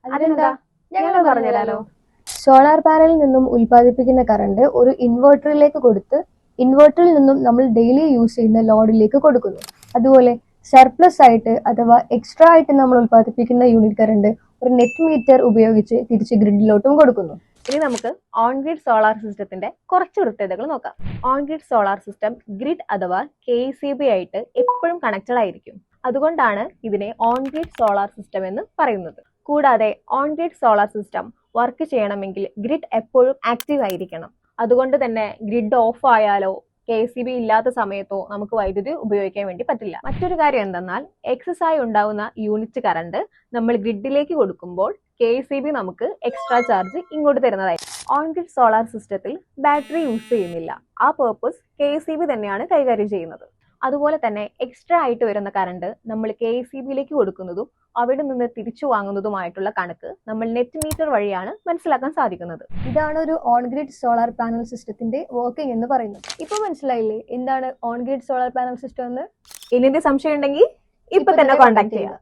അതെന്താ? ഞങ്ങൾ പറഞ്ഞുതരാലോ. സോളാർ പാനലിൽ നിന്നും ഉൽപ്പാദിപ്പിക്കുന്ന കറണ്ട് ഒരു ഇൻവെർട്ടറിലേക്ക് കൊടുത്ത് ഇൻവെർട്ടറിൽ നിന്നും നമ്മൾ ഡെയിലി യൂസ് ചെയ്യുന്ന ലോഡിലേക്ക് കൊടുക്കുന്നു. അതുപോലെ സർപ്ലസ് ആയിട്ട് അഥവാ എക്സ്ട്രാ ആയിട്ട് നമ്മൾ ഉൽപ്പാദിപ്പിക്കുന്ന യൂണിറ്റ് കറണ്ട് ഒരു നെറ്റ് മീറ്റർ ഉപയോഗിച്ച് തിരിച്ച് ഗ്രിഡിലോട്ടും കൊടുക്കുന്നു. ഇനി നമുക്ക് ഓൺ ഗ്രിഡ് സോളാർ സിസ്റ്റത്തിന്റെ കുറച്ച് പ്രത്യേകതകൾ നോക്കാം. On grid solar system grid അഥവാ KECB ആയിട്ട് എപ്പോഴും കണക്റ്റഡ് ആയിരിക്കും. അതുകൊണ്ടാണ് ഇതിനെ ഓൺ ഗ്രിഡ് സോളാർ സിസ്റ്റം എന്ന് പറയുന്നത്. കൂടാതെ on grid solar system work ചെയ്യണമെങ്കിൽ ഗ്രിഡ് എപ്പോഴും ആക്റ്റീവ് ആയിരിക്കണം. അതുകൊണ്ട് തന്നെ ഗ്രിഡ് ഓഫ് ആയാലോ KECB ഇല്ലാത്ത സമയത്തോ നമുക്ക് വൈദ്യുതി ഉപയോഗിക്കാൻ വേണ്ടി പറ്റില്ല. മറ്റൊരു കാര്യം എന്തെന്നാൽ എക്സസ് ആയി ഉണ്ടാവുന്ന യൂണിറ്റ് കറണ്ട് നമ്മൾ ഗ്രിഡിലേക്ക് കൊടുക്കുമ്പോൾ KECB നമുക്ക് എക്സ്ട്രാ ചാർജ് ഇങ്ങോട്ട് തരുന്നതായിരിക്കും. ഓൺ ഗ്രിഡ് സോളാർ സിസ്റ്റത്തിൽ ബാറ്ററി യൂസ് ചെയ്യുന്നില്ല. ആ പേർപ്പസ് KECB തന്നെയാണ് കൈകാര്യം ചെയ്യുന്നത്. അതുപോലെ തന്നെ എക്സ്ട്രാ ആയിട്ട് വരുന്ന കറണ്ട് നമ്മൾ KECBയിലേക്ക് കൊടുക്കുന്നതും അവിടെ നിന്ന് തിരിച്ചു വാങ്ങുന്നതുമായിട്ടുള്ള കണക്ക് നമ്മൾ നെറ്റ് മീറ്റർ വഴിയാണ് മനസ്സിലാക്കാൻ സാധിക്കുന്നത്. ഇതാണ് ഒരു ഓൺ ഗ്രിഡ് സോളാർ പാനൽ സിസ്റ്റത്തിന്റെ വർക്കിംഗ് എന്ന് പറയുന്നത്. ഇപ്പൊ മനസ്സിലായില്ലേ എന്താണ് on grid solar panel system എന്ന്? ഇനി സംശയം ഉണ്ടെങ്കിൽ ഇപ്പൊ തന്നെ കോൺടാക്ട് ചെയ്യുക.